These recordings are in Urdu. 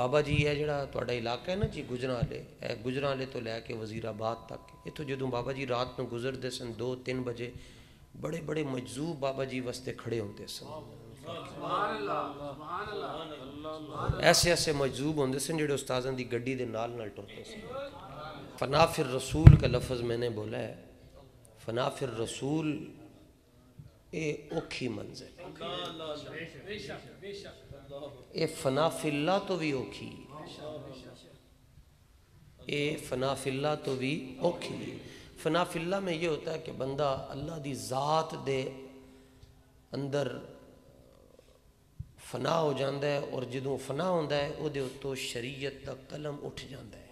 بابا جی ہے جڑا تہاڈا علاقہ ہے نا جی گجرالے، گجرالے تو لے کے وزیرآباد تک، اتوں جدوں بابا جی رات نو گزرتے سن 2-3 بجے بڑے بڑے مجذوب بابا جی واسطے کھڑے ہوتے سن، ایسے ایسے مجذوب ہوندے سن جڑے استاذاں دی گڈی دے نال ٹرتے سن۔ فنا فی الرسول کا لفظ میں نے بولا ہے، فنا فی الرسول اے اوکھی منزل، اے فنا فی اللہ تو بھی اوکھی، اے فنا فی اللہ تو بھی اوکھی۔ فنا فی اللہ میں یہ ہوتا ہے کہ بندہ اللہ دی ذات دے اندر فنا ہو جاندہ ہے، اور جدوں فنا ہوندہ ہے او دے اتوں شریعت دا قلم اٹھ جاندہ ہے۔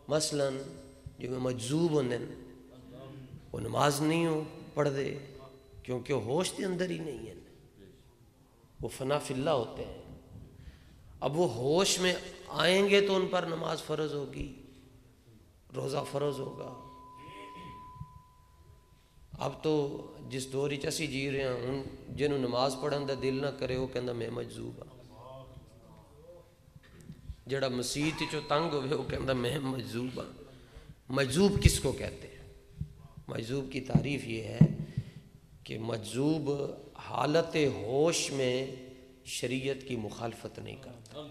مثلا جو میں مجذوب ہوندے ہیں وہ نماز نہیں پڑھ دے کیونکہ وہ ہوش دے اندر ہی نہیں ہیں، وہ فنا فی اللہ ہوتے ہیں۔ اب وہ ہوش میں آئیں گے تو ان پر نماز فرض ہوگی، روزہ فرض ہوگا۔ اب تو جس دور ہی اسی جی رہے ہیں ہن جنہوں نماز پڑھن دا دل نہ کرے وہ کہندا میں مجذوب ہاں، جڑا مسیت چو تنگ ہوئے وہ کہندا میں مجذوب ہاں۔ مجذوب کس کو کہتے ہیں؟ مجذوب کی تعریف یہ ہے کہ مجذوب حالت ہوش میں شریعت کی مخالفت نہیں کرتا،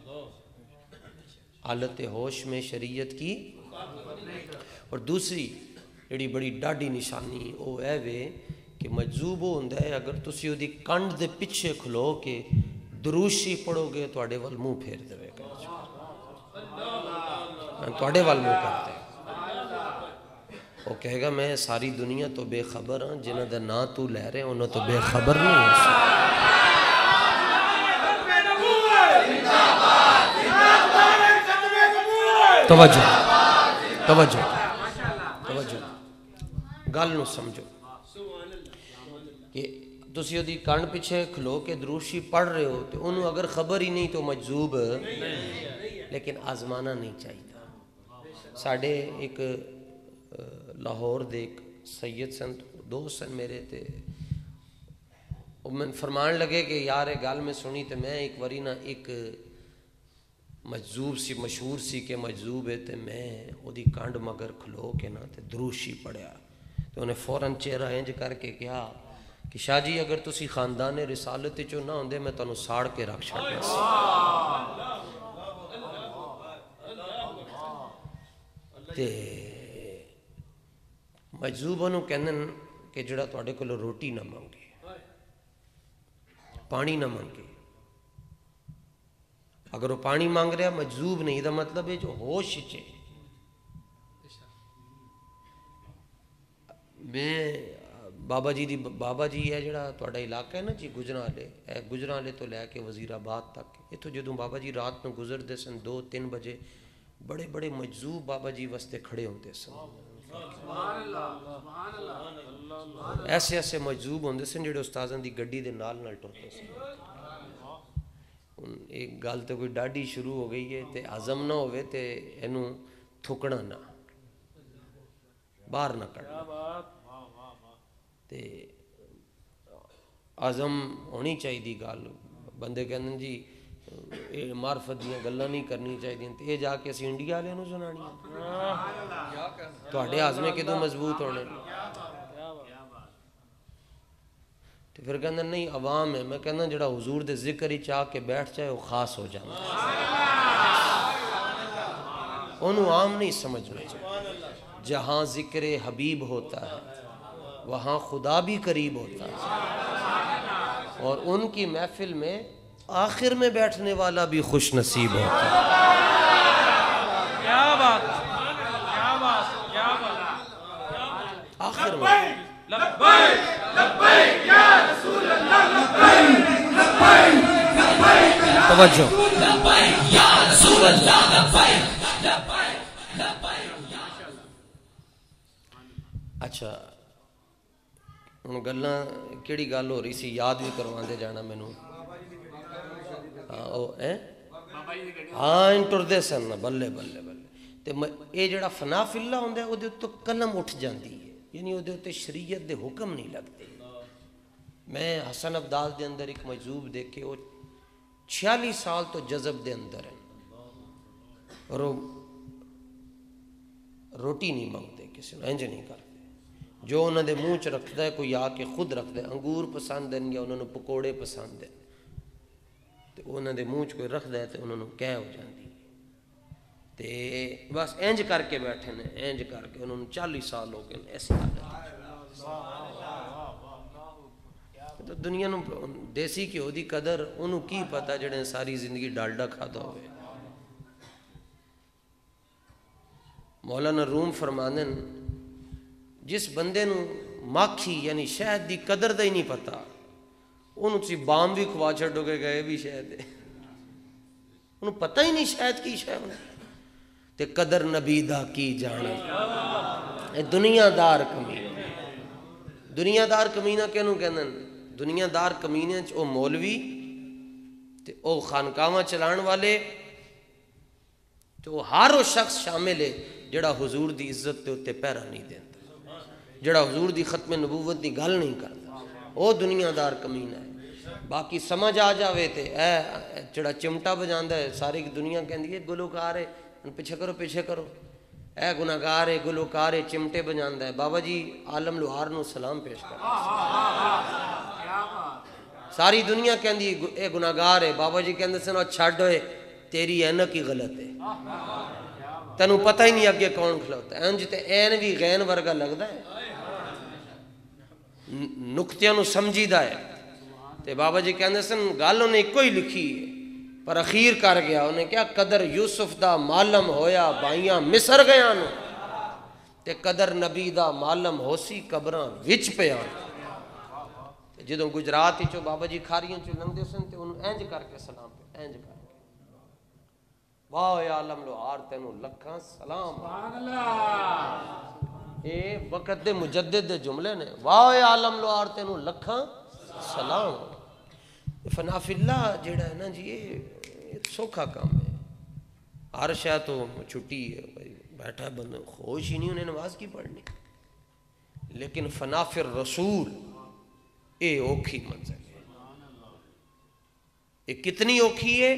حالت ہوش میں شریعت کی۔ اور دوسری جڑی بڑی ڈاڈی نشانی وہ ہے وے کہ مجذوب وہ ہوندہ ہے اگر تسی وہ دی کنڈ دے پیچھے کھلو کے دروشی پڑھو گے تواڈے وال منہ پھیر دے گا، تواڈے وال منہ کرتے ہیں، وہ کہے گا میں ساری دنیا تو بے خبر ہاں، جنہ دا نا تو لے رہے ہیں انہوں تو بے خبر نہیں ہو سکتا۔ توجہ توجہ توجہ گل نو سمجھو کہ تسی دی کان پیچھے کھلو کے دروشی پڑھ رہے ہو تو انہوں اگر خبر ہی نہیں تو مجذوب، لیکن آزمانا نہیں چاہیے۔ ساڑھے ایک لاہور دے ایک سید سن، دوست سن میرے تے میں فرمان لگے کہ یار گل میں سنی تے میں ایک واری نا ایک مجذوب سی مشہور سی کہ مجذوب ہے تے میں او دی کانڈ مگر کھلو کے نا تے دروشی پڑھیا تو انہیں فوراں چہرہ انج کر کے کہا کہ شاہ جی اگر تسی خاندان رسالت چو نہ ہوندے میں تانوں ساڑ کے رکھ چھڑنا سی۔ تے مجذوب انہوں کہندن کہ جڑا تواڈے کولوں روٹی نہ مانگے، پانی نہ مانگے، اگر وہ پانی مانگ رہا مجذوب نہیں، دا مطلب ہے جو ہوش چے۔ میں بابا جی ہے جڑا تہاڈا علاقہ ہے نا جی گجرالے، گجرالے تو لے کے وزیرآباد تک، اتوں جدوں بابا جی رات نو گزرتے سن 2-3 بجے بڑے بڑے مجذوب بابا جی واسطے کھڑے ہوتے سن، ایسے ایسے مجذوب ہوندے سن جڑے استاذاں دی گڈی دے نال ٹرتے سن۔ ایک گل تو کوئی ڈاڈی شروع ہو گئی ہے تے عزم نہ ہوئے تے اینوں تھکنا نہ، باہر نہ کرنا، تے عزم ہونی چاہیے دی گل۔ بندے کہندے جی معرفت دیاں گلاں نہیں کرنی چاہیے تے یہ جا کے اسی انڈیا والے نوں سنانی تواڈے عزمے کدوں مضبوط ہونے۔ تو پھر کہنا نہیں عوام ہے، میں کہنا جڑا حضور دے ذکر ہی چاہ کے بیٹھ جائے وہ خاص ہو جاتا ہے، انہوں عام نہیں سمجھنا چاہیے۔ جہاں ذکر حبیب ہوتا ہے وہاں خدا بھی قریب ہوتا ہے، اور ان کی محفل میں آخر میں بیٹھنے والا بھی خوش نصیب ہوتا ہے۔ کیا بات کیا بات کیا بات، آخر میں لبیک لبیک یا رسول اللہ، لبیک لبیک لبیک توجہ لبیک یا رسول اللہ، لبیک لبیک لبیک۔ اچھا ہن گلاں کیڑی گل ہو رہی سی یاد بھی کرواندے جانا مینوں۔ ہاں ٹردے سن بلے بلے بلے تے اے جڑا فنا فی اللہ ہوندا ہے او دے تے قلم اٹھ جاندی ہے، یعنی او دے تے شریعت دے حکم نہیں لگتے۔ میں حسن عبدال دے اندر ایک مجذوب دیکھے وہ 46 سال تو جذب دے اندر ہیں اور وہ روٹی نہیں منگتے کسی نے، انج نہیں کرتے، جو انہوں نے منہ چ رکھتا ہے کوئی آ کے خود رکھتا ہے، انگور پسند ہیں یا انہوں نے پکوڑے پسند ہیں تو انہوں نے منہ چ کوئی رکھتا ہے تو انہوں نے کہہ ہو جاتی تے بس انج کر کے بیٹھے نے، انج کر کے انہوں نے 40 سال ہو گئے ایسی حالت۔ تو دنیا نو دیسی گھیو دی قدر انہوں کی پتا جڑے ساری زندگی ڈالڈا کھادا ہوئے۔ مولانا روم فرماندن جس بندے نو ماکھی یعنی شہد دی قدر دا ہی نہیں پتا، انہوں تسی بام بھی کھوا چھڑو گے گئے بھی شہد ہے، انہوں پتہ ہی نہیں شہد کی شہد تے قدر نبی دا کی جانا۔ اے دنیا دار کمینہ، دنیا دار کمینہ کینوں کہندن؟ دنیا دار کمینے او مولوی تے او خانقاواں چلان والے تو ہر وہ شخص شامل ہے جڑا حضور دی عزت تے اتے پیرا نہیں دیندا، جڑا حضور دی ختم نبوت دی گل نہیں کرتا، او دنیا دار کمینہ ہے۔ باقی سمجھ آ جاوے تے اے جڑا چمٹا بجاندا ہے ساری دنیا کہندی ہے گلوکار ہے، پیچھے کرو پیچھے کرو، اے گناہگار ہے گلوکار ہے چمٹے بجاندا ہے۔ بابا جی عالم لوہار نو سلام پیش کر، ساری دنیا کہندی اے گناہگار ہے، بابا جی کہندے سن چھڈ ہوئے تیری اینک ہی غلط ہے، تینوں پتہ ہی نہیں اگے کون کھلوتا ہے، انج تے این بھی غین ورگا لگدا ہے، نکتیاں نو سمجھیدا ہے تے بابا جی کہندے سن گل انہیں کوئی لکھی ہے پر اخیر کر گیا، انہیں کیا قدر یوسف دا معلم ہویا بائیاں مصر گیا نو تے قدر نبی دا معلم ہوسی قبراں وچ پیان۔ جدوں گجرات ہی چو بابا جی کھاریاں چو لنگدے سن تے انہوں اینج کر کے سلام پہ اینج کر کے، واہ عالم لوہار تینوں لکھاں سلام، اے وقت دے مجدد دے جملے نے، واہ عالم لوہار تینوں لکھاں سلام۔ فنا فی اللہ جیڑا ہے نا جی یہ سوکھا کام ہے، ہر شاہ تو چھٹی ہے بیٹھا بندہ خوش ہی نہیں انہیں نماز کی پڑھنی، لیکن فنا فی الرسول اے اوکھی منزل ہے، یہ کتنی اوکھی ہے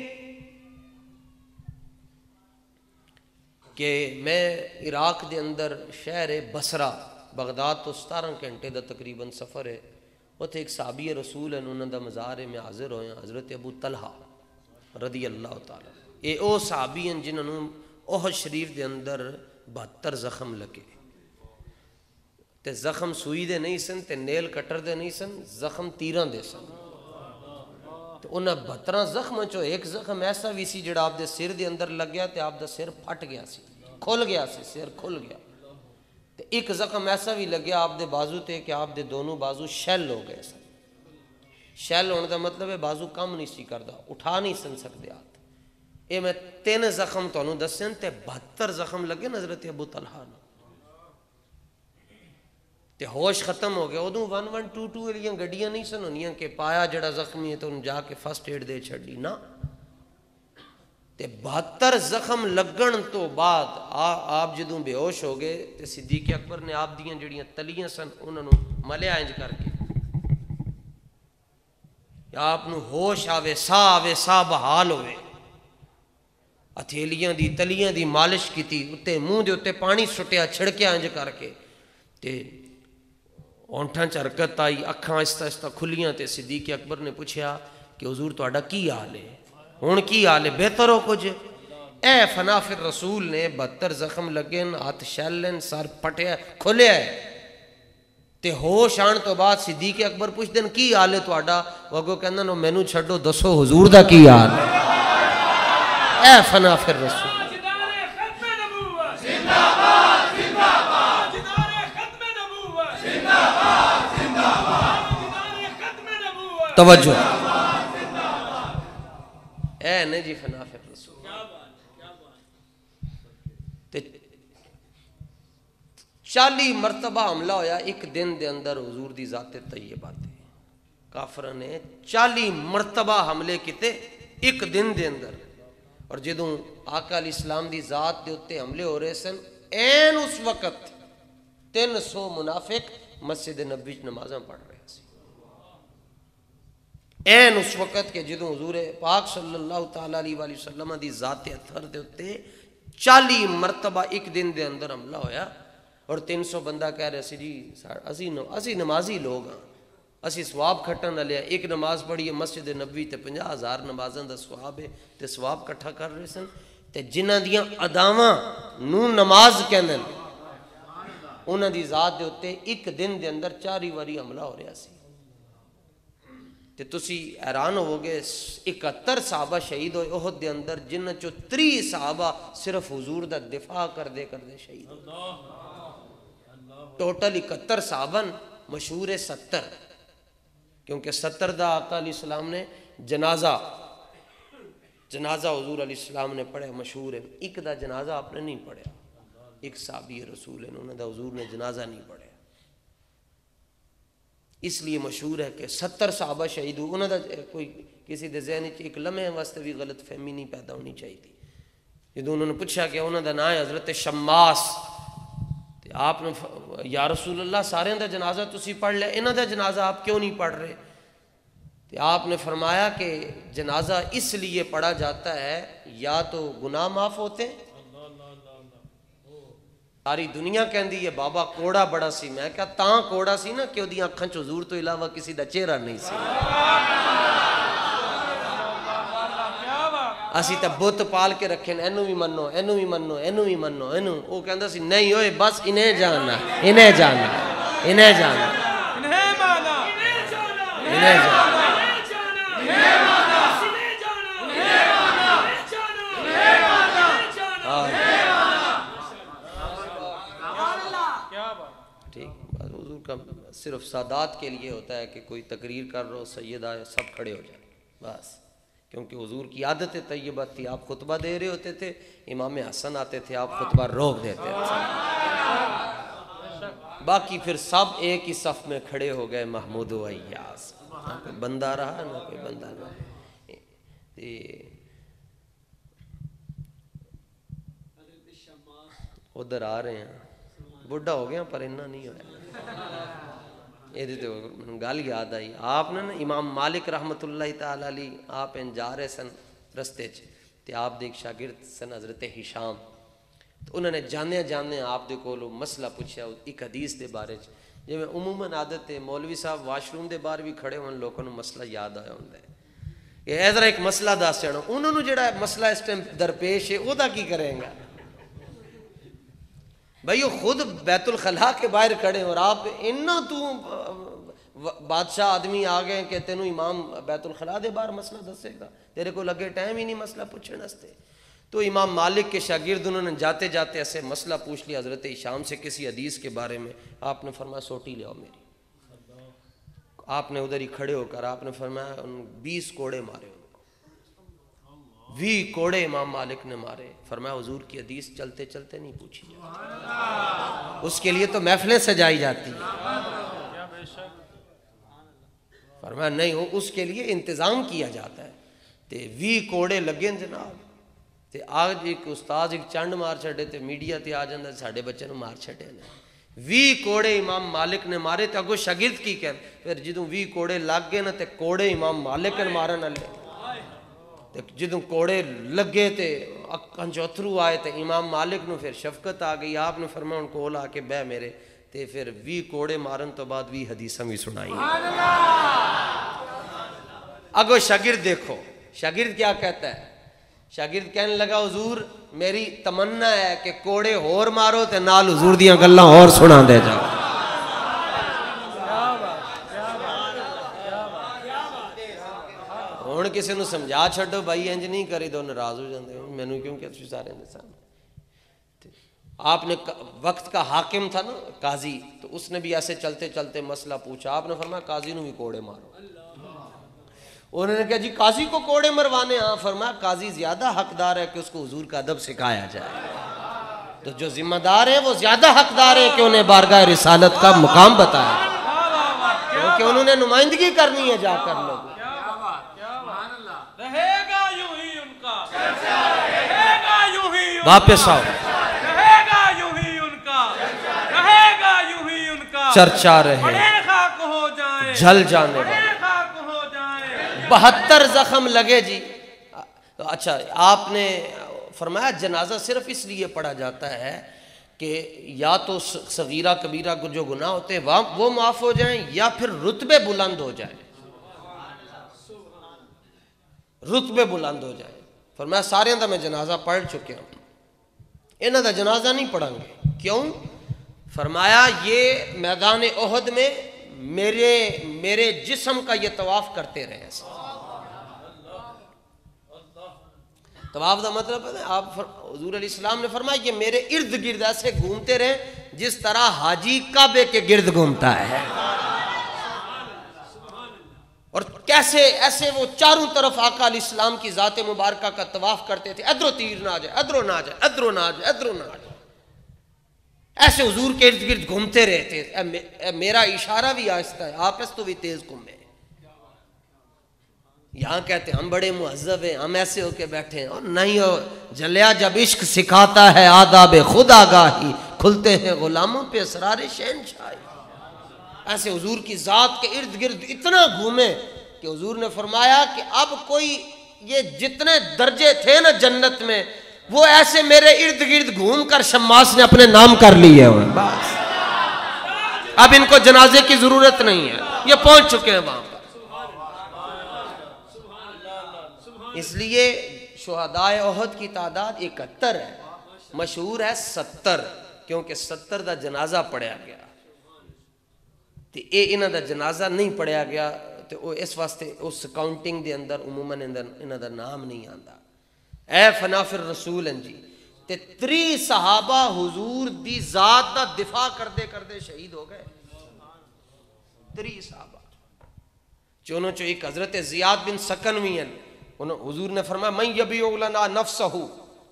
کہ میں عراق دے اندر شہر بصرہ بغداد تو 17 گھنٹے دا تقریباً سفر ہے، اتھے ایک صحابی رسول ہے انہوں دا مزار ہے، میں حاضر ہویا حضرت ابو طلحہ رضی اللہ تعالیٰ، اے او صحابی ہیں جنہوں احد شریف دے اندر 72 زخم لگے تے زخم سوئی دے نہیں سن تے نیل کٹر دے نہیں سن، زخم تیران دے سن، تو انہاں 72 زخم چو ایک زخم ایسا بھی سی جڑا آپ دے سر دے اندر لگ گیا تے آپ دا سر پھٹ گیا سی، کھل گیا سی، سر کھل گیا، تے ایک زخم ایسا بھی لگ گیا آپ دے بازو تے کہ آپ دے دونوں بازو شیل ہو گئے سن۔ شیل ہونے دا مطلب ہے بازو کم نہیں سی کردا، اٹھا نہیں سن سکتے ہاتھ۔ اے میں 3 زخم تو انہوں دسن تے 72 زخم لگے حضرت ابو طلحہ نے تے ہوش ختم ہو گیا۔ ادوں 1122 والیاں گڈیاں نہیں سن ہونیاں کہ پایا جڑا زخمی ہے تو انہوں جا کے فرسٹ ایڈ دے چھڑی نا، تے 72 زخم لگن تو بعد آپ جدوں بے ہوش ہو گئے تے صدیق اکبر نے آپ دیاں جڑیاں تلیاں سن انہوں نے ملیا انج کر کے، یا آپ نو ہوش آوے سا بحال ہوئے، ہتھیلیاں دی تلیاں دی مالش کیتی، اتے منہ دے اتے پانی سٹیا چھڑکیا انج کر کے تے اونٹھاں چ حرکت آئی، اکھاں آہستہ آہستہ کھلیاں تے صدیق اکبر نے پوچھا کہ حضور تہاڈا کی حال ہے، ہن کی حال ہے، بہتر ہو کچھ؟ اے فنا فی الرسول نے 72 زخم لگن، ہاتھ شیلن، سر پٹیا کھلیا ہے تے ہوش آن تو بعد صدیق اکبر پوچھ دن کی حال ہے تہاڈا، وہ اگوں کہندن مینوں چھڈو دسو حضور دا کی حال ہے۔ اے فنا فی الرسول، توجہ اے نہیں جی فنا فی الرسول تے 40 مرتبہ حملہ ہویا ایک دن دے اندر حضور دی ذات طیبہ تے، کافرہ نے 40 مرتبہ حملے کیتے ایک دن دے اندر، اور جدوں آقا علیہ السلام دی ذات دے اتے حملے ہو رہے سن این اس وقت 300 منافق مسجد نبوی نمازاں پڑھ رہے سی، این اس وقت کہ جدوں حضور پاک صلی اللہ تعالی علیہ وآلہ وسلم دی ذات اطہر دے اتے 40 مرتبہ ایک دن دے اندر حملہ ہویا اور 300 بندہ کہہ رہے سی جی اسی نمازی لوگ ہاں، اسی ثواب کھٹن والے، ایک نماز پڑھیے مسجد نبوی تے 50,000 نمازاں دا ثواب ہے تے ثواب کٹھا کر رہے سن، تے جنہاں دیاں اداواں نو نماز کہندے انہاں دی ذات دے اتے ایک دن دے اندر 4 واری حملہ ہو رہا سی۔ تے تسی حیران ہو گے 71 صحابہ شہید ہوئے احد دے اندر، جنہاں چو 30 صحابہ صرف حضور دا دفاع کردے شہید ہوئے۔ ٹوٹل 71 صحابہ، مشہور 70، کیونکہ 70 دا آقا علیہ السلام نے جنازہ حضور علیہ السلام نے پڑھے، مشہور ہے۔ ایک دا جنازہ آپ نے نہیں پڑھا، ایک صحابی رسول ہے انہوں دا حضور نے جنازہ نہیں پڑھا، اس لیے مشہور ہے کہ 70 صحابہ شہید ہوئے۔ انہوں دا کوئی کسی دے ذہن ایک لمحے واسطے بھی غلط فہمی نہیں پیدا ہونی چاہیے تھی۔ جدو انہوں نے پوچھا کہ انہوں دا نام ہے حضرت شماس، آپ نے یا رسول اللہ سارے دا جنازہ تسی پڑھ لیا، انہوں دا جنازہ آپ کیوں نہیں پڑھ رہے؟ تو آپ نے فرمایا کہ جنازہ اس لیے پڑھا جاتا ہے یا تو گناہ معاف ہوتے ہیں۔ ساری دنیا کہندی ہے بابا کوڑا بڑا سی، میں کہا تاں کوڑا سی نا کہ وہ دی آنکھاں چ حضور تو علاوہ کسی دا چہرہ نہیں سی، اسی تے بت پال کے رکھے اینو بھی منو اینو بھی منو اینو بھی منو اینو، وہ کہندا سی نہیں ہوئے بس انہیں جاننا انہیں جاننا انہیں جاننا انہیں مانا انہیں جاننا۔ ٹھیک، حضور کا صرف سادات کے لیے ہوتا ہے کہ کوئی تقریر کر رہا ہو، سید آئے سب کھڑے ہو جائیں بس، کیونکہ حضور کی عادت طیبہ تھی، آپ خطبہ دے رہے ہوتے تھے، امام حسن آتے تھے، آپ خطبہ روک دیتے تھے، باقی پھر سب ایک ہی صف میں کھڑے ہو گئے محمود و ایاز، نہ کوئی بندہ رہا نہ کوئی بندہ نہ۔ ادھر آ رہے ہیں، بڑھا ہو گیا پر اتنا نہیں ہوا۔ یہ گل یاد آئی، آپ نے نا امام مالک رحمت اللہ تعالی علیہ، آپ جا رہے سن رستے تے آپ دیکھ شاگرد سن حضرت ہشام، تو انہوں نے جانے آپ دے کولو مسئلہ پوچھا ایک حدیث دے بارے چ، جی میں عموماً عادت ہے مولوی صاحب واش روم دے باہر بھی کھڑے ہونے لوگوں نے مسئلہ یاد آیا ہوتا ہے کہ ادھر ایک مسئلہ دس جانا، انہوں نے جڑا مسئلہ اس ٹائم درپیش ہے وہ دا کی کریں گا؟ بھائی وہ خود بیت الخلاء کے باہر کھڑے اور آپ انہاں تو بادشاہ آدمی آ گئے کہ تینوں امام بیت الخلاء دے باہر مسئلہ دسے گا، تیرے کو لگے ٹائم ہی نہیں مسئلہ پوچھنے واسطے۔ تو امام مالک کے شاگرد انہوں نے جاتے جاتے ایسے مسئلہ پوچھ لیا حضرت ہشام سے کسی حدیث کے بارے میں، آپ نے فرمایا سوٹی لے آؤ میری، آپ نے ادھر ہی کھڑے ہو کر آپ نے فرمایا 20 کوڑے مارے، 20 کوڑے امام مالک نے مارے، فرمایا حضور کی حدیث چلتے چلتے نہیں پوچھی جاتی، اس کے لیے تو محفلیں سجائی جاتی ہیں، فرمایا نہیں ہو اس کے لیے انتظام کیا جاتا ہے۔ تے 20 کوڑے لگے جناب، تے آج ایک استاد ایک چنڈ مار چھڑے تے میڈیا تے آ جاندہ ساڑھے بچے نو مار چھڑے نے، 20 کوڑے امام مالک نے مارے تے اگو شاگرد کی کہن، پھر جدوں 20 کوڑے لگ گئے نا تے کوڑے امام مالک نے مارن والے، جدوں کوڑے لگے تے اکھاں چوں اتھرو آئے تے امام مالک نو پھر شفقت آ گئی، آپ نے فرمایا ان کو لا کے بہ میرے، تے پھر 20 کوڑے مارن تو بعد 20 حدیثاں بھی سنائی۔ اگو شاگرد دیکھو شاگرد کیا کہتا ہے، شاگرد کہنے لگا حضور میری تمنا ہے کہ کوڑے اور مارو تے نال حضور دیاں گلاں اور سنا دے جاؤ۔ ہن کسی نو سمجھا چھڈو بھائی انج نہیں کری تو ناراض ہو جاندے، مینوں کیوں کہ تسی سارے دے سامنے۔ آپ نے وقت کا حاکم تھا نا قاضی، تو اس نے بھی ایسے چلتے چلتے مسئلہ پوچھا، آپ نے فرمایا قاضی نو بھی کوڑے مارو، انہوں نے کہا جی قاضی کو کوڑے مروانے، ہاں، فرمایا قاضی زیادہ حقدار ہے کہ اس کو حضور کا ادب سکھایا جائے، تو جو ذمہ دار ہے وہ زیادہ حقدار ہے کہ انہیں بارگاہ رسالت کا مقام بتایا، کیونکہ انہوں نے نمائندگی کرنی ہے جا کر لوگوں۔ واپس آؤ، چرچا رہے، جل جانے والے، 72 زخم لگے جی. اچھا آپ نے فرمایا جنازہ صرف اس لیے پڑھا جاتا ہے کہ یا تو صغیرہ کبیرہ کو جو گناہ ہوتے ہیں وہ معاف ہو جائیں یا پھر رتبے بلند ہو جائیں. رتبے بلند ہو جائیں. فرمایا سارے دا میں جنازہ پڑھ چکے ہوں, انہاں دا جنازہ نہیں پڑھیں گے. کیوں؟ فرمایا یہ میدان احد میں میرے جسم کا یہ طواف کرتے رہے. طواف دا مطلب ہے آپ حضور علیہ السلام نے فرمایا کہ میرے ارد گرد ایسے گھومتے رہے جس طرح حاجی کعبے کے گرد گھومتا ہے. اور کیسے ایسے وہ چاروں طرف آقا علیہ السلام کی ذات مبارکہ کا طواف کرتے تھے. ادھروں تیر نہ آ جائے, ادھروں نہ آ جائے, ادھروں نہ آ جائے, ادھروں نہ آ جائے, ایسے حضور کے ارد گرد گھومتے رہتے. میرا اشارہ بھی آہستہ ہے, آپ اس تو بھی تیز گھومے. یہاں کہتے ہیں ہم بڑے مہذب ہیں, ہم ایسے ہو کے بیٹھے ہیں. اور نہیں ہو جلیا, جب عشق سکھاتا ہے آداب خدا گاہی, کھلتے ہیں غلاموں پہ اسرار شہنشاہی. ایسے حضور کی ذات کے ارد گرد اتنا گھومے کہ حضور نے فرمایا کہ اب کوئی یہ جتنے درجے تھے نا جنت میں وہ ایسے میرے ارد گرد گھوم کر شماس نے اپنے نام کر لیے ہوئے. بس اب ان کو جنازے کی ضرورت نہیں ہے, یہ پہنچ چکے ہیں وہاں پر. اس لیے شہدائے احد کی تعداد 71 ہے, مشہور ہے 70, کیونکہ 70 دا جنازہ پڑھیا گیا. تو انہاں دا جنازہ نہیں پڑھیا گیا تو اس واسطے اس کاؤنٹنگ دے اندر عموماً انہاں دا نام نہیں آندا. اے فنافر رسول ہیں جی, تے 3 صحابہ حضور دی ذات دا دفاع کرتے کرتے شہید ہو گئے. 3 صحابہ, چونوں چو ایک حضرت زیاد بن سکن بھی ہیں. حضور نے فرمایا من یبیع لنا نفسہ,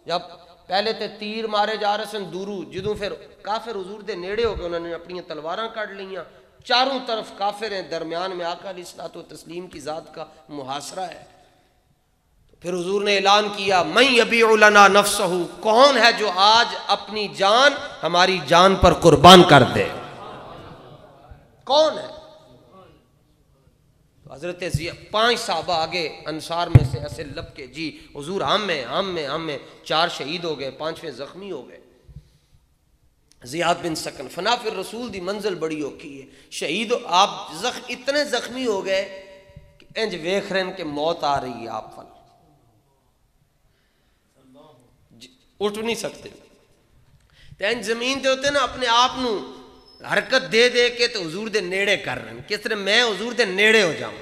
جب پہلے تے تیر مارے جا رہے سن دورو, جدوں پھر کافر حضور دے نیڑے ہو گئے انہوں نے اپنی تلواراں کاٹ لیاں. چاروں طرف کافر ہیں, درمیان میں آقا علیہ الصلوۃ والتسلیم کی ذات کا محاصرہ ہے. پھر حضور نے اعلان کیا من یبیع لنا نفسہ, کون ہے جو آج اپنی جان ہماری جان پر قربان کر دے, کون ہے؟ حضرت 5 صحابہ آگے انصار میں سے ایسے لب کے جی حضور ہم میں 4 شہید ہو گئے, 5ویں زخمی ہو گئے. زیاد بن سکن فنافر رسول دی منزل بڑی اوکھی ہے, شہید آپ اتنے زخمی ہو گئے کہ انج ویکھ رہے ہیں کہ موت آ رہی ہے آپ پر, اٹھ نہیں سکتے. انج زمین تے ہوتے نا اپنے آپ نو حرکت دے دے کے تو حضور دے نیڑے کر رہے ہیں, کس طرح میں حضور دے نیڑے ہو جاؤں.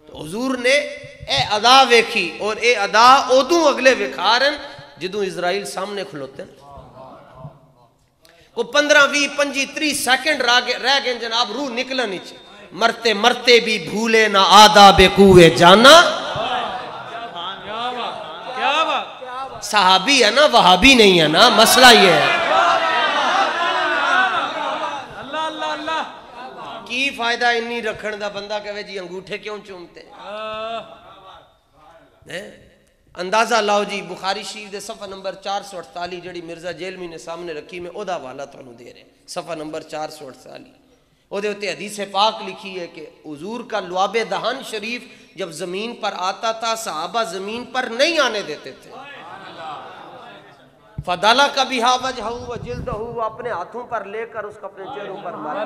تو حضور نے اے ادا ویکھی, اور اے ادا ادوں اگلے وکھا رہے ہیں جدوں اسرائیل سامنے کھلوتے ہیں. وہ 15 20 25 30 سیکنڈ رہ گئے جناب, روح نکلا نیچے. مرتے مرتے بھی بھولے نہ آداب کوئے جانا. صحابی ہے نا, وہابی نہیں ہے نا, مسئلہ یہ ہے. کی فائدہ انی رکھن دا, بندہ کہے جی انگوٹھے کیوں چومتے ہیں. اندازہ لاؤ جی, بخاری شریف دے صفحہ نمبر 448 جڑی مرزا جیلمی نے سامنے رکھی, میں اودا والا تانوں دے رہے ہیں. صفحہ نمبر 448 او دے ہوتے حدیث پاک لکھی ہے کہ حضور کا لعاب دہن شریف جب زمین پر آتا تھا صحابہ زمین پر نہیں آنے دیتے تھے. فدالا کا بھی ہا وجہ و جلد ہو, اپنے ہاتھوں پر لے کر اس کو اپنے چہروں پر مارا.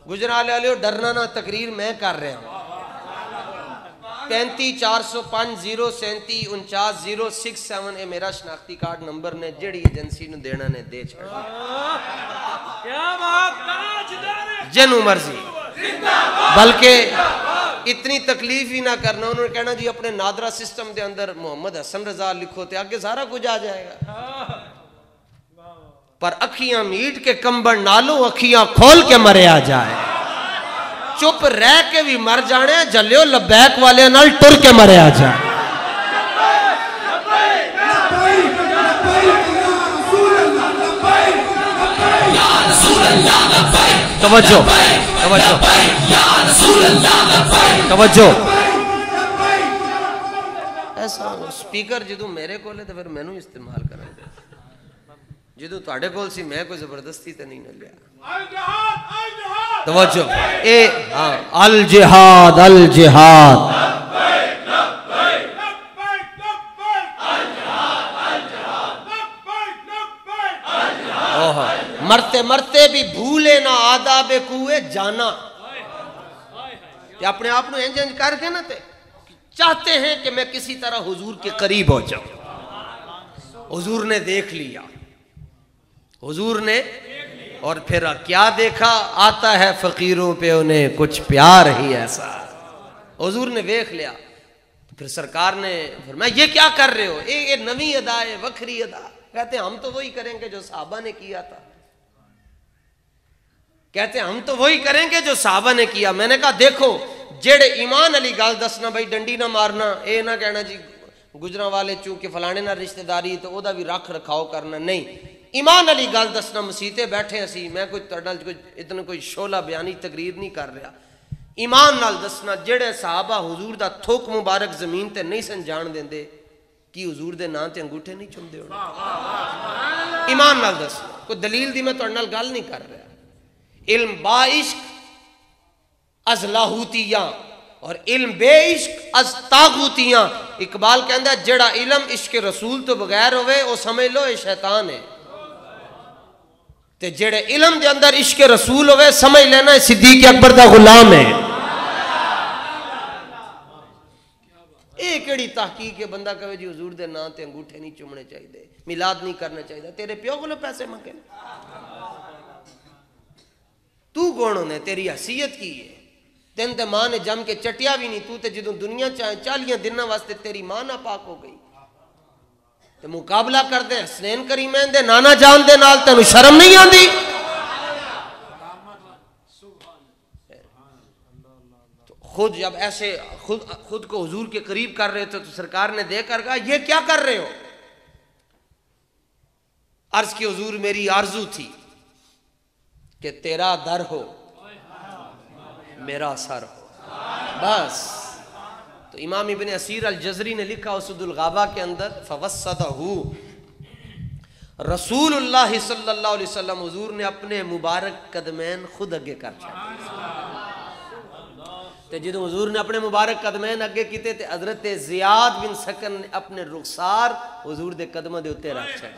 گجرالے والے ڈرنا نہ, تقریر میں کر رہا ہوں. 35 405 037 49 067 اے میرا شناختی کارڈ نمبر نے, جڑی ایجنسی نو دینا نے دے چھڑا. کیا بات, جنوں مرضی, بلکہ اتنی تکلیف ہی نہ کرنا. انہوں نے کہنا جی اپنے نادرہ سسٹم دے اندر محمد حسن رضا لکھو تے آگے سارا کچھ آ جائے گا. پر اکھیاں میٹ کے کمبر نالو اکھیاں کھول کے مرے آ جائے. چپ رہ کے بھی مر جانے, جلیو لبیک والے نال ٹر کے مرے آ جائے. توجہ توجہ توجہ. ایسا سپیکر جدوں میرے کول ہے تو پھر مینوں استعمال کریں گے, جدوں تواڈے کول سی میں کوئی زبردستی تے نہیں نہ لیا. توجہ الجہاد الجہاد مرتے مرتے بھی بھولے نہ آداب کوئے جانا. کہ اپنے آپ کو انج انج کر کے نا تے چاہتے ہیں کہ میں کسی طرح حضور کے قریب ہو جاؤں. حضور نے دیکھ لیا, حضور نے, اور پھر کیا دیکھا, آتا ہے فقیروں پہ انہیں کچھ پیار ہی ایسا. حضور نے دیکھ لیا, پھر سرکار نے فرمایا یہ کیا کر رہے ہو, یہ نوی ادا ہے, وکھری ادا. کہتے ہیں ہم تو وہی کریں گے جو صحابہ نے کیا تھا. کہتے ہیں ہم تو وہی کریں گے جو صحابہ نے کیا. میں نے کہا دیکھو جیڑے ایمان علی گل دسنا بھائی ڈنڈی نہ مارنا, اے نہ کہنا جی گجراں والے چونکہ فلانے نہ رشتہ داری تو او دا بھی رکھ رکھاؤ کرنا, نہیں. ایمان علی گل دسنا, مسیتے بیٹھے اسی, میں کوئی اتنا کوئی شعلہ بیانی تقریر نہیں کر رہا. ایمان نال دسنا جیڑے صحابہ حضور دا تھوک مبارک زمین تے نہیں سن جان دیندے, کی حضور دے نام تے انگوٹھے نہیں چومدے ہونے؟ ایمان نال دسنا, کوئی دلیل دی میں تہاڈے نال گل نہیں کر رہا. علم با عشق از لاہوتیاں اور علم بے عشق از تاغوتیاں. اقبال کہندا ہے جڑا علم عشق رسول تو بغیر ہوئے وہ سمجھ لو یہ شیطان ہے, تے جڑے علم دے اندر عشق رسول ہوئے سمجھ لینا صدیق اکبر دا غلام ہے. اے کیڑی تحقیق ہے بندہ کہے جی حضور دے نام تے انگوٹھے نہیں چومنے چاہیے, میلاد نہیں کرنا چاہیے. تیرے پیو کو پیسے منگے, تو کون ہونے, تیری حیثیت کی ہے؟ تین تے ماں نے جم کے چٹیا بھی نہیں, تو تے جدوں دنیا 40 دنوں واسطے تیری ماں نہ پاک ہو گئی تے مقابلہ کر دے حسنین کریمین دے نانا جان دے نال, تینوں شرم نہیں آندی؟ تو خود جب ایسے خود کو حضور کے قریب کر رہے تھے تو سرکار نے دیکھ کر کہا یہ کیا کر رہے ہو؟ عرض کی حضور میری آرزو تھی کہ تیرا در ہو میرا سر ہو, بس. تو امام ابن اسیر الجزری نے لکھا اسد الغابہ کے اندر فوسدہ رسول اللہ صلی اللہ علیہ وسلم, حضور نے اپنے مبارک قدمین خود اگے کر چھڑے. تے جدوں حضور نے اپنے مبارک قدمین اگے کیتے تے حضرت زیاد بن سکن نے اپنے رخسار حضور دے قدموں دے اوتے رکھ چھڑے.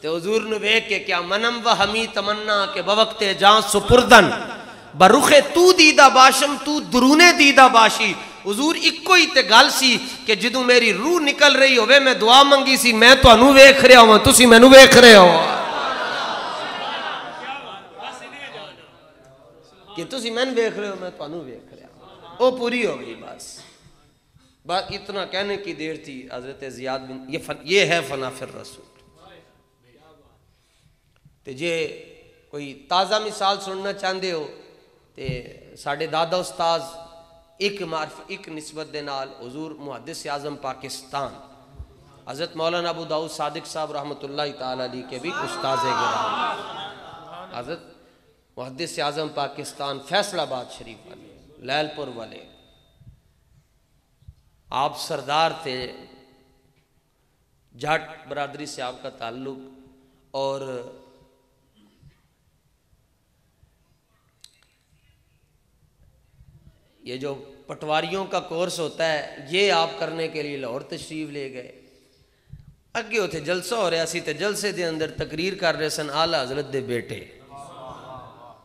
تے حضور نے ویکھ کے کیا منم و ہمی تمنا کہ بوقت جان سپردن برخ تو دیدہ باشم تو درونے دیدہ باشی. حضور ایک ہی تے گل سی کہ جدوں میری روح نکل رہی ہوئے میں دعا منگی سی میں تانوں ویکھ رہا ہوں, تسی مینوں ویکھ رہے ہو, کہ تسی مینوں ویکھ رہے ہو میں تانوں ویکھ رہا ہوں. وہ پوری ہو گئی. بس اتنا کہنے کی دیر تھی. حضرت زیاد بن یہ ہے فنا فی الرسول. تے جے کوئی تازہ مثال سننا چاہندے ہو تے ساڑھے دادا استاذ ایک نسبت دے نال حضور محدث اعظم پاکستان حضرت مولانا ابو داؤد صادق صاحب رحمۃ اللہ تعالی علیہ کے بھی استاذ گرامی, حضرت محدث اعظم پاکستان فیصل آباد شریف والے, لیل پور والے, آپ سردار تھے, جاٹ برادری سے آپ کا تعلق. اور یہ جو پٹواریوں کا کورس ہوتا ہے یہ آپ کرنے کے لیے لاہور تشریف لے گئے. اگے ہوتے جلسہ ہو رہا سی تے جلسے دے اندر تقریر کر رہے سن اعلیٰ حضرت دے بیٹے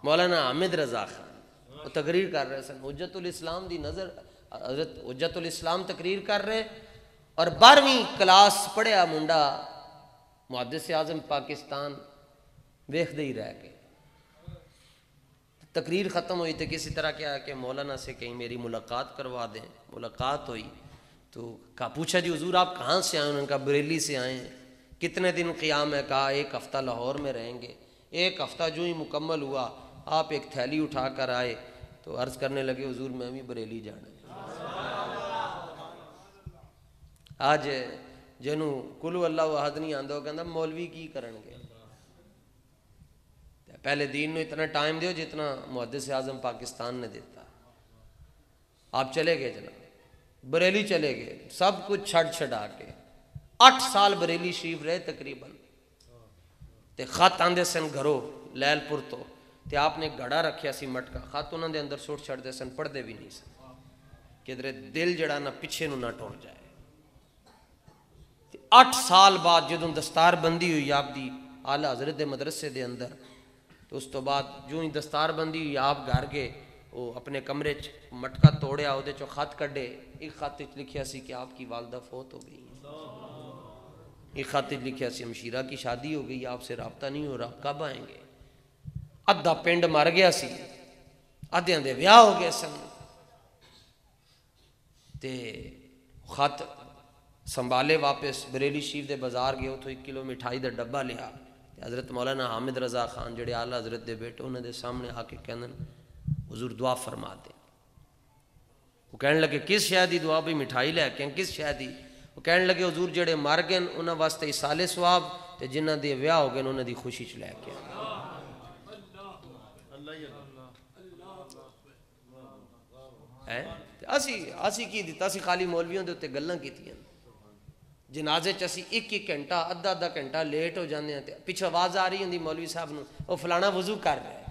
مولانا حامد رضا خان, وہ تقریر کر رہے سن. حجت الاسلام دی نظر حضرت حجت الاسلام تقریر کر رہے, اور 12ویں کلاس پڑھیا منڈا محدث اعظم پاکستان ویکھ دے ہی رہ گئے. تقریر ختم ہوئی تو کسی طرح کیا کہ مولانا سے کہیں میری ملاقات کروا دیں. ملاقات ہوئی تو کہا پوچھا جی حضور آپ کہاں سے آئے؟ انہوں نے کہا بریلی سے آئے ہیں. کتنے دن قیام ہے؟ کہا 1 ہفتہ لاہور میں رہیں گے. 1 ہفتہ جو ہی مکمل ہوا آپ ایک تھیلی اٹھا کر آئے تو عرض کرنے لگے حضور میں بھی بریلی جانا ہے. آج جنوں کلو اللہ احد نہیں آندا وہ کہندا مولوی کی کرن گے. پہلے دین نو اتنا ٹائم دیو جتنا محدث اعظم پاکستان نے دیتا. آپ چلے گئے جناب, بریلی چلے گئے, سب کچھ چھڑا کے 8 سال بریلی شریف رہے تقریباً. تے خط آندے سن گھروں لیل پور تو تے آپ نے گھڑا رکھیا سی مٹکا، خط انہاں دے اندر سٹ چھڑ دے سن، پڑھ دے بھی نہیں سن کہ ادھر دل جڑا نہ پیچھے نو نہ ٹوٹ جائے۔ 8 سال بعد جدوں دستار بندی ہوئی آپ دی اعلی حضرت دے مدرسے دے اندر، تو اس تو بعد جو ہی دستار بندی ہوئی آپ گھر گئے، وہ اپنے کمرے چ مٹکا توڑیا، وہ دے چو خط کڈے، ایک خط لکھیا سی کہ آپ کی والدہ فوت ہو گئی، ایک خط لکھیا سی ہمشیرہ کی شادی ہو گئی، آپ سے رابطہ نہیں ہو رہا، کب آئیں گے؟ ادھا پنڈ مر گیا سی، ادھیاں دے ویاہ ہو گئے سن، تے خط سنبھالے واپس بریلی شریف دے بازار گئے، اتھوں 1 کلو مٹھائی دا ڈبہ لیا، حضرت مولانا حامد رضا خان جڑے اعلیٰ حضرت دے بیٹے انہوں دے سامنے آ کے کہندن حضور دعا فرما دیں۔ وہ کہنے لگے کس شے دی دعا؟ بھی مٹھائی لے کے کس شے دی؟ وہ کہنے لگے حضور جڑے مر گئے انہاں واسطے ایصال ثواب، تے جنہاں دے ویاہ ہو گئے انہاں دی خوشی چ لے کے اسی کی دیتا، اسی خالی مولویوں دے تے گلاں کیتیاں، جنازے چ اسی 1 گھنٹہ آدھا گھنٹہ لیٹ ہو جاندے ہیں، پیچھے آواز آ رہی ہوندی مولوی صاحب نو، او فلانا وضو کر رہا ہے،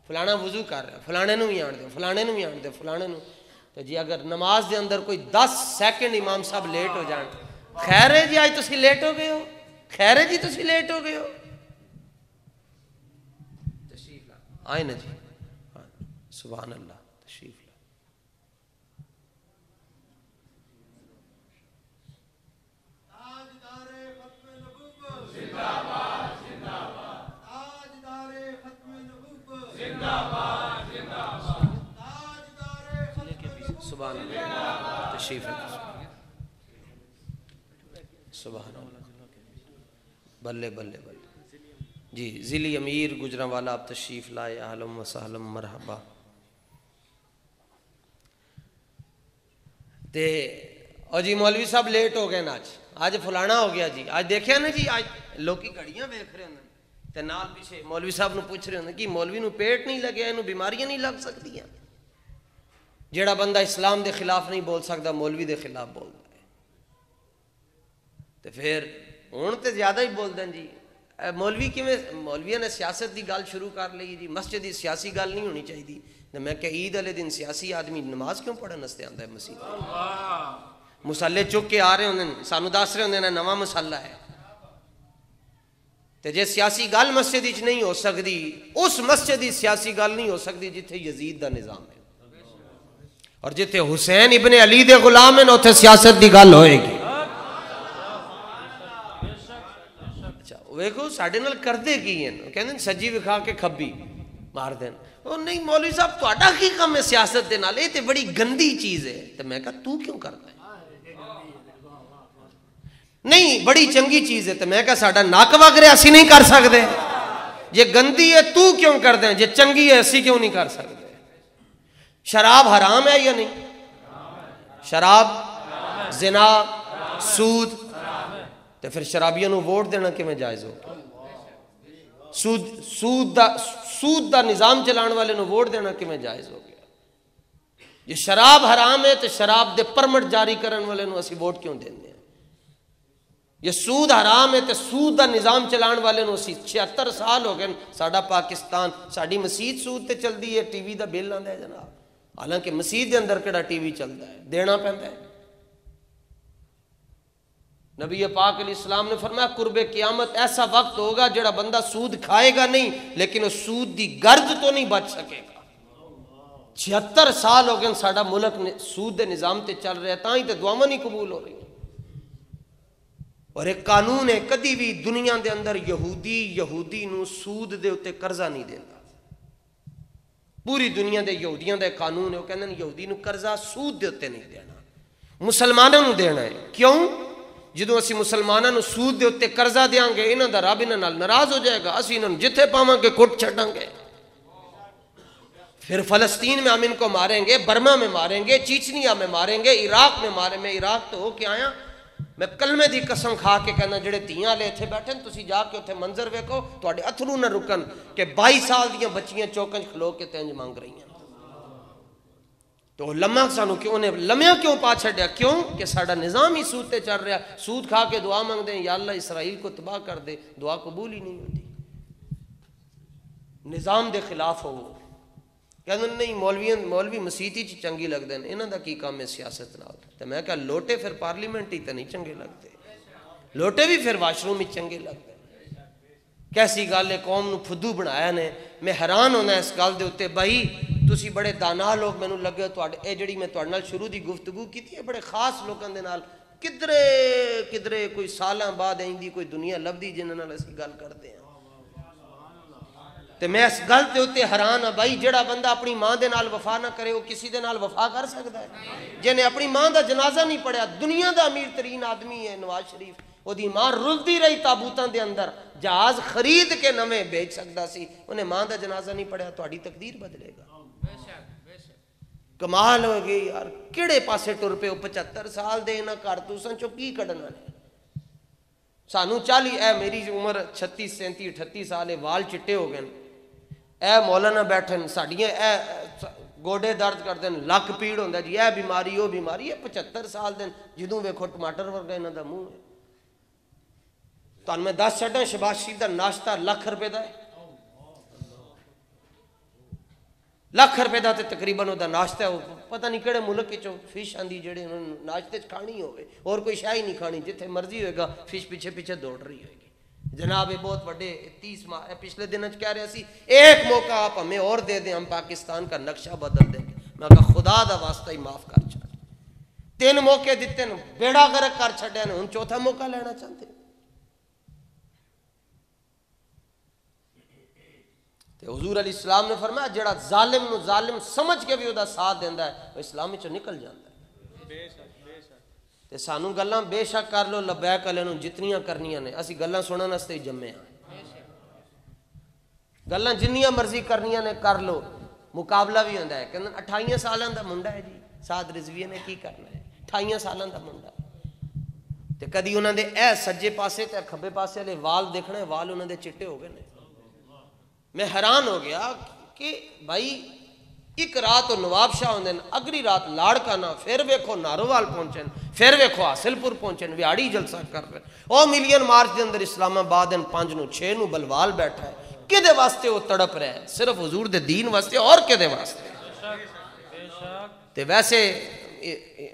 فلانا وضو کر رہا ہے، فلانے نو بھی آن دے، فلانے نو بھی آن دے، فلانے نو۔ تو جی اگر نماز دے اندر کوئی 10 سیکنڈ امام صاحب لیٹ ہو جان، خیر ہے جی آج تسی لیٹ ہو گئے ہو، خیر ہے جی تسی لیٹ ہو گئے ہو، تشریف لا آئے نا جی، سبحان اللہ، تشریف لا۔ سبحان اللہ، تشریف اللہ، سبحان اللہ، بلے بلے بلے جی۔ ضلع امیر گجرانوالا آپ تشریف لائے، اہلا و سہلا مرحبا۔ تے اور جی مولوی صاحب لیٹ ہو گئے نا، آج فلانا ہو گیا جی، آج دیکھیا نا جی، آج لوکی گھڑیاں ویکھ رہے ہیں تے نال پیچھے مولوی صاحب نو پوچھ رہے ہیں کہ مولوی نو پیٹ نہیں لگیا، اینو بیماریاں نہیں لگ سکدیاں؟ جیڑا بندہ اسلام دے خلاف نہیں بول سکتا مولوی دے خلاف بولتا ہے، تے پھر ہن تے زیادہ ہی بولدے جی۔ مولوی کیویں مولویاں نے سیاست دی گل شروع کر لئی جی، مسجد دی سیاسی گل نہیں ہونی چاہیے۔ میں کہ عید والے دن سیاسی آدمی نماز کیوں پڑھن واسطے آندا ہے مسجد؟ مسلے چک کے آ رہے ہوندے، سانو دس رہے ہوندے نے نواں مسلہ ہے، تے جے سیاسی گل مسجد وچ نہیں ہو سکدی، اس مسجد دی سیاسی گل نہیں ہو سکدی جتھے یزید دا نظام ہے، اور جتھے حسین ابن علی دے غلام ہیں اوتھے سیاست دی گل ہوئے گی۔ اچھا ویکھو ساڈے نال کردے کی ہیں، کہندے سجی وکھا کے کھبی مار دین۔ او نہیں مولوی صاحب تہاڈا کی کم ہے سیاست دے نال؟ اے تے بڑی گندی چیز ہے۔ تے میں کہا تو کیوں کردا ہے؟ نہیں بڑی چنگی چیز ہے۔ تے میں کہا ساڈا نک وگ رہا اسی نہیں کر سکدے؟ جے گندی ہے تو کیوں کردے ہیں، جے چنگی ہے اسی کیوں نہیں کر سکدے؟ شراب حرام ہے یا نہیں؟ شراب، زنا، سود، تے پھر شرابیوں نو ووٹ دینا کیویں جائز ہو؟ سود دا نظام چلان والے نو ووٹ دینا کیویں جائز ہو گیا؟ یہ شراب حرام ہے تے شراب دے پرمٹ جاری کرن والے نو اسی ووٹ کیوں دیندے ہیں؟ یہ سود حرام ہے تے سود دا نظام چلان والے نو اسی 76 سال ہو گئے ساڈا پاکستان، ساڈی مسجد سود تے چلدی ہے، ٹی وی دا بل آندا ہے جناب، حالانکہ مسجد دے اندر کیڑا ٹی وی چلدا ہے، دینا پیندا ہے۔ نبی پاک علیہ السلام نے فرمایا قرب قیامت ایسا وقت ہوگا جڑا بندہ سود کھائے گا نہیں لیکن اس سود دی گرد تو نہیں بچ سکے گا۔ 76 سال ہو گئے ساڈا ملک سود دے نظام تے چل رہا ہے، تاں ہی تے دعاواں نہیں قبول ہو رہی۔ اور ایک قانون ہے کدی بھی دنیا دے اندر یہودی نو سود دے اوتے قرضہ نہیں دیندا۔ پوری دنیا دے یہودیاں دا قانون ہے، وہ کہندے یہودی نو قرضہ سود دے اوتے نہیں دینا، مسلماناں نو دینا ہے۔ کیوں؟ جدوں اسی مسلماناں نو سود دے اوتے قرضہ دیاں گے انہاں دا رب انہاں نال ناراض ہو جائے گا، اسی انہاں نوں جتھے پاواں گے کٹ چھڈاں گے۔ پھر فلسطین میں ہم ان کو ماریں گے، برما میں ماریں گے، چیچنیا میں ماریں گے، عراق میں ماریں گے۔ میں عراق تو ہو کے آیا، میں کلمے دی قسم کھا کے کہنا جڑے تیاں لے اتھے بیٹھے تسی جا کے اتھے منظر ویکھو تواڈے اتھرو نہ رکن کہ 22 سال دیاں بچیاں چوکن کھلو کے تینج مانگ رہی ہیں۔ تو لمحہ سانو کیوں نے لمحہ کیوں پا چھڈیا؟ کیوں کہ ساڈا نظام ہی سود تے چل رہا، سود کھا کے دعا مانگ دیں یا اللہ اسرائیل کو تباہ کر دے، دعا قبول ہی نہیں ہوتی۔ نظام دے خلاف ہو کہندے نہیں مولوی مسیتی چ چنگی لگدے نے انہاں دا کی کام ہے سیاست نال تے میں کہا لوٹے پھر پارلیمنٹ ہی تے نہیں چنگے لگتے لوٹے بھی پھر واش روم ہی چنگے لگتے کیسی گل ہے قوم نو پھدو بنایا نے میں حیران ہونا اس گل دے اوتے بھائی تسی بڑے دانا لوگ مینوں لگے تواڈے اے جڑی میں تواڈے نال شروع دی گفتگو کیتی ہے بڑے خاص لوکاں دے نال کدرے کوئی سالاں بعد ایندی کوئی دنیا لبدی جنہاں نال اسی گل کردے ہیں تے میں اس گل تے اوتے حیران ہاں بھائی جڑا بندہ اپنی ماں دے نال وفا نہ کرے وہ کسی دے نال وفا کر سکدا ہے جنے اپنی ماں دا جنازہ نہیں پڑھیا دنیا دا امیر ترین آدمی ہے نواز شریف وہ دی ماں رلدی رہی تابوتاں دے اندر جہاز خرید کے نویں بیچ سکدا سی انہیں ماں دا جنازہ نہیں پڑھیا تہاڈی تقدیر بدلے گا کمال ہو گئی یار کیڑے پاسے ٹر پے 75 سال دے نہ کر تساں چوں کی کڈنا نے سانو 40 اے میری عمر 36 37 38 سال ہے وال چٹے ہو گئے اے مولانا بیٹھن ساڈیاں اے گوڈے درد کردے لک پیڑ ہوندا جی اے بیماری او بیماری ہے 75 سال دے جدوں ویکھو ٹماٹر ورگا انہاں دا منہ ہے تانوں میں 10 چھڈاں شہباز شریف دا ناشتہ ₹1,00,000 دا ہے ₹1,00,000 دا تے تقریباً وہ ناشتہ ہے پتہ نہیں کہڑے ملک چوں فش آندی جڑے انہوں نے ناشتے چ کھانی ہوئے اور کوئی شاہ ہی نہیں کھانی جتھے مرضی ہوئے گا فش پیچھے پیچھے دوڑ رہی ہوئے گی جناب یہ بہت بڑے 30 ماہ پچھلے دن کہہ رہے سی ایک موقع آپ ہمیں اور دے دیں ہم پاکستان کا نقشہ بدل دیں گے میں کہا خدا دا واسطہ ہی معاف کر چھڑ 3 موقع دیتے ہیں بیڑا غرق کر چھڑے ہیں ان چوتھا موقع لینا چاہتے ہیں حضور علیہ السلام نے فرمایا جڑا ظالم نو ظالم سمجھ کے بھی وہ ساتھ دیندا ہے وہ اسلام وچوں نکل جاندا ہے تے سانو گلاں بے شک کر لو لبیک علیہ نو جتنیاں کرنیاں نے اسی گلاں سنن واسطے جمے ہاں گلاں جنیاں مرضی کرنیاں نے کر لو مقابلہ بھی ہوندا ہے کہ 28 سالاں دا منڈا ہے جی سعد رضویہ نے کی کرنا ہے 28 سالاں دا منڈا تے کدی انہاں دے اے سجے پاسے تے کھبے پاسے والے وال دیکھنے وال انہاں دے چٹے ہو گئے نے میں حیران ہو گیا کہ بھائی ایک رات وہ نواب شاہ ہوندے اگلی رات لاڑکانہ پھر ویکھو نارووال پہنچن پھر ویکھو حاصل پور پہنچن ویاڑی جلسہ کر رہے او ملین مارچ دے اندر اسلام آباد 5 نو 6 نو بلوال بیٹھا ہے کدے واسطے وہ تڑپ رہا ہے صرف حضور دے دین واسطے اور کدے واسطے تے ویسے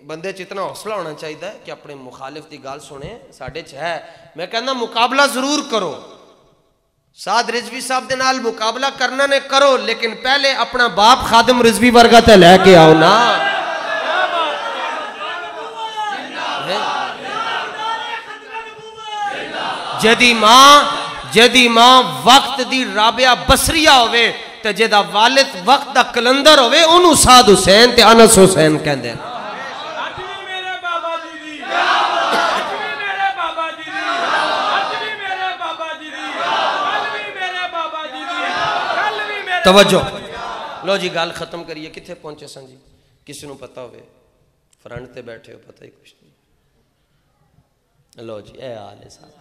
بندے چ اتنا حوصلہ ہونا چاہیے کہ اپنے مخالف دی گل سنے ساڈے چ ہے میں کہنا مقابلہ ضرور کرو سعد رضوی صاحب دے نال مقابلہ کرنا نے کرو لیکن پہلے اپنا باپ خادم رضوی ورگا تے لے کے آؤ نا جدی ماں وقت دی رابعہ بصریہ ہوئے تے جدا والد وقت دا کلندر ہوئے انہوں سعد حسین تے انس حسین کہندے ہیں توجہ لو جی گال ختم کریے کتھے پہنچے سن جی کسی نو پتہ ہوئے فرنٹ تے بیٹھے ہو پتہ ہی کچھ نہیں لو جی اے حال ہے صاحب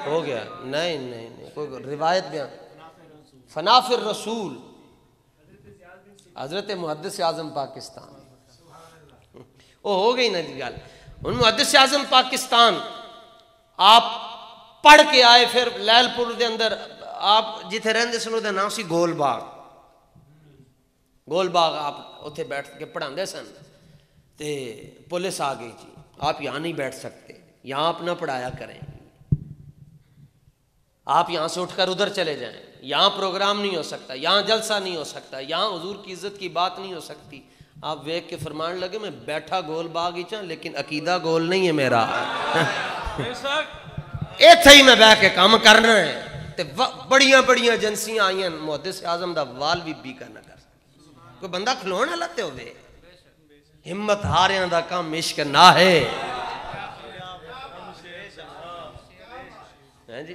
ہو گیا نہیں کوئی روایت بیان فنا فی الرسول حضرت محدث اعظم پاکستان وہ ہو گئی نا جی گال ان محدث اعظم پاکستان آپ پڑھ کے آئے پھر لیل پور دے اندر آپ جتھے رہندے سن دا نام سی گول باغ آپ اتھے بیٹھ کے پڑھاندے سن تے پولیس آ گئی جی آپ یہاں نہیں بیٹھ سکتے یہاں آپ نہ پڑھایا کریں آپ یہاں سے اٹھ کر ادھر چلے جائیں یہاں پروگرام نہیں ہو سکتا یہاں جلسہ نہیں ہو سکتا یہاں حضور کی عزت کی بات نہیں ہو سکتی آپ ویکھ کے فرمان لگے میں بیٹھا گول باغ ہی چاں لیکن عقیدہ گول نہیں ہے میرا ایتھے ہی میں بیٹھ کے کام کرنا ہے تے بڑیاں ایجنسیاں آئیں محدث اعظم دا وال بھی کرنا کر سکتے کوئی بندہ کھلونا لتے ہوئے ہمت ہاریاں دا کام عشق نہ ہے جی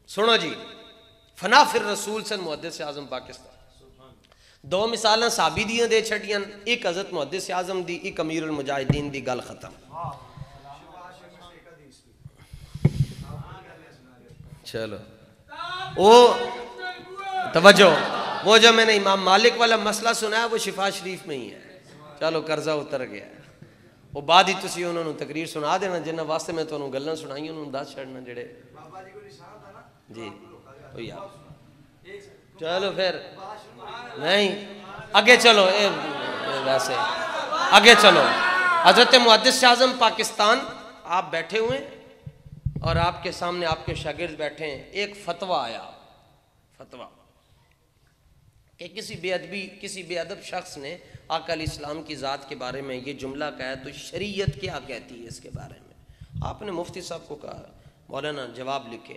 سنو جی فنا فی الرسول سن محدث اعظم پاکستان 2 مثالاں صحابی دیاں دے چھڑیاں ایک حضرت محدث اعظم دی ایک امیر المجاہدین دی گل ختم چلو وہ توجہ وہ جو میں نے امام مالک والا مسئلہ سنا ہے وہ شفا شریف میں ہی ہے چلو قرضہ اتر گیا وہ بعد ہی تسی انہوں نے تقریر سنا دینا جنہ واسطے میں تو انہوں گلیں سنائی انہوں دس چھڑنا جڑے جی چلو پھر نہیں آگے چلو ویسے آگے چلو. حضرت محدث اعظم پاکستان آپ بیٹھے ہوئے اور آپ کے سامنے آپ کے شاگرد بیٹھے ہیں. ایک فتویٰ آیا فتویٰ کہ کسی بے ادب شخص نے آقا علیہ السلام کی ذات کے بارے میں یہ جملہ کہا تو شریعت کیا کہتی ہے اس کے بارے میں. آپ نے مفتی صاحب کو کہا مولانا جواب لکھے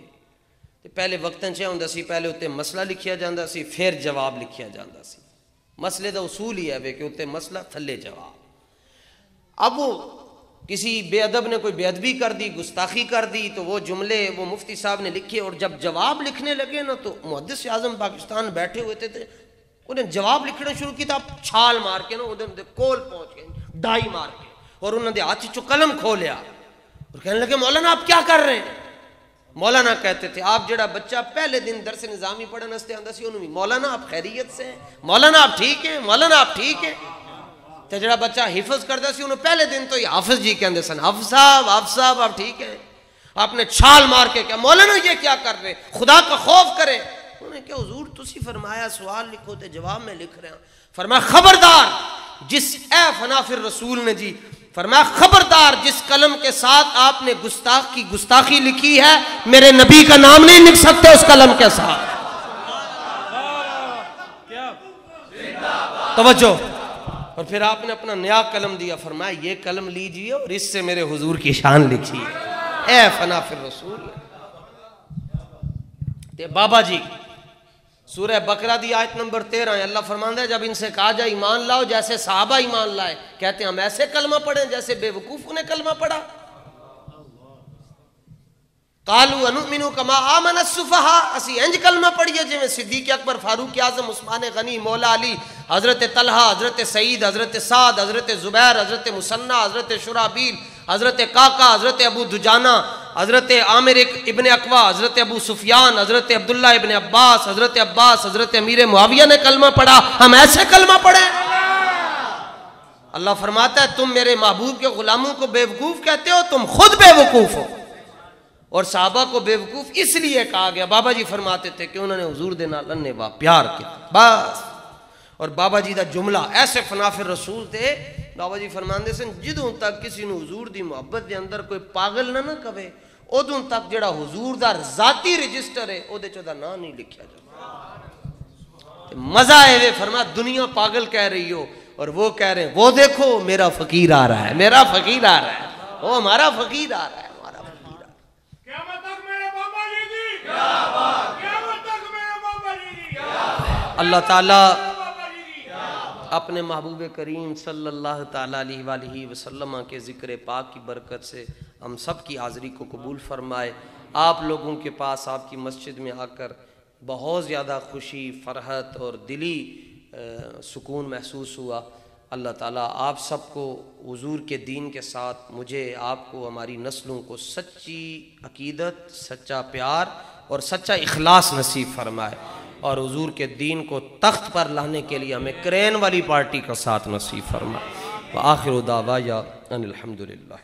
تو پہلے وقتاً چاہے ہوں سی پہلے اتنے مسئلہ لکھیا جاندہ سی پھر جواب لکھیا جاندہ سی. مسئلے دا اصول ہی ہے کہ اتنے مسئلہ تھلے جواب. اب وہ کسی بے ادب نے کوئی بے ادبی کر دی گستاخی کر دی تو وہ جملے وہ مفتی صاحب نے لکھے اور جب جواب لکھنے لگے نا تو محدث اعظم پاکستان بیٹھے ہوئے تھے انہیں جواب لکھنا شروع کی تھا. چھال مار کے نا انہیں کول پہنچ گئے ڈائی مار کے اور انہوں نے ہاتھ چو قلم کھولیا اور کہنے لگے مولانا آپ کیا کر رہے ہیں. مولانا کہتے تھے آپ جڑا بچہ پہلے دن درس نظامی پڑھن واسطے آندا سی انہوں مولانا آپ خیریت سے ہیں مولانا آپ ٹھیک ہیں مولانا آپ ٹھیک ہیں. تو جڑا بچہ حفظ کرتا سی انہوں پہلے دن تو یہ حافظ جی کہندے سن حافظ صاحب آپ ٹھیک ہیں. آپ نے چھال مار کے کہا مولانا یہ کیا کر رہے خدا کا خوف کرے. انہوں نے کہا حضور تسی فرمایا سوال لکھو تے جواب میں لکھ رہے ہیں. فرمایا خبردار جس اے فنافر رسول نے جی فرمایا خبردار جس قلم کے ساتھ آپ نے گستاخی لکھی ہے میرے نبی کا نام نہیں لکھ سکتے اس قلم کے ساتھ. توجہ. اور پھر آپ نے اپنا نیا قلم دیا فرمایا یہ قلم لیجئے اور اس سے میرے حضور کی شان لکھیے. اے فنافر رسول. بابا جی سورہ بقرہ دی آیت نمبر 13 ہے. اللہ فرماندہ ہے جب ان سے کہا جائے ایمان لاؤ جیسے صحابہ ایمان لائے کہتے ہیں ہم ایسے کلمہ پڑھیں جیسے بے وقوفوں نے کلمہ پڑھا. قالوا انؤمن کما آمن السفہاء اسی انج کلمہ پڑھیے جویں صدیق اکبر فاروق اعظم عثمان غنی مولا علی حضرت طلحہ حضرت سعید حضرت سعد حضرت زبیر حضرت مثنی حضرت شرحبیل حضرت قعقاع حضرت ابو دجانہ حضرت عامر ابن اقوا حضرت ابو سفیان حضرت عبداللہ ابن عباس حضرت امیر معاویہ نے کلمہ پڑھا ہم ایسے کلمہ پڑھیں. اللہ فرماتا ہے تم میرے محبوب کے غلاموں کو بے وقوف کہتے ہو تم خود بے وقوف ہو. اور صحابہ کو بے وقوف اس لیے کہا گیا. بابا جی فرماتے تھے کہ انہوں نے حضور دے نال انیوا پیار کیا بس. اور بابا جی دا جملہ ایسے فنافر رسول تھے. بابا جی فرماندے سن جدوں تک کسی نو حضور دی محبت دے اندر کوئی پاگل نہ کہے ادوں تک جڑا حضور دا ذاتی رجسٹر ہے او دے چ دا نام نہیں لکھیا جاتا. مزہ ہے فرما دنیا پاگل کہہ رہی ہو اور وہ کہہ رہے ہیں وہ دیکھو میرا فقیر آ رہا ہے میرا فقیر آ رہا ہے وہ ہمارا فقیر آ رہا ہے ہمارا فقیر آ رہا ہے. قیامت تک میرے بابا جی دی کیا بات قیامت تک میرے بابا جی دی کیا بات. اللہ تعالیٰ اپنے محبوب کریم صلی اللہ تعالیٰ علیہ وآلہ وسلم کے ذکر پاک کی برکت سے ہم سب کی حاضری کو قبول فرمائے. آپ لوگوں کے پاس آپ کی مسجد میں آ کر بہت زیادہ خوشی فرحت اور دلی سکون محسوس ہوا. اللہ تعالیٰ آپ سب کو حضور کے دین کے ساتھ مجھے آپ کو ہماری نسلوں کو سچی عقیدت سچا پیار اور سچا اخلاص نصیب فرمائے اور حضور کے دین کو تخت پر لانے کے لیے ہمیں کرین والی پارٹی کا ساتھ نصیب فرمائے. وآخر دعوانا ان الحمدللہ.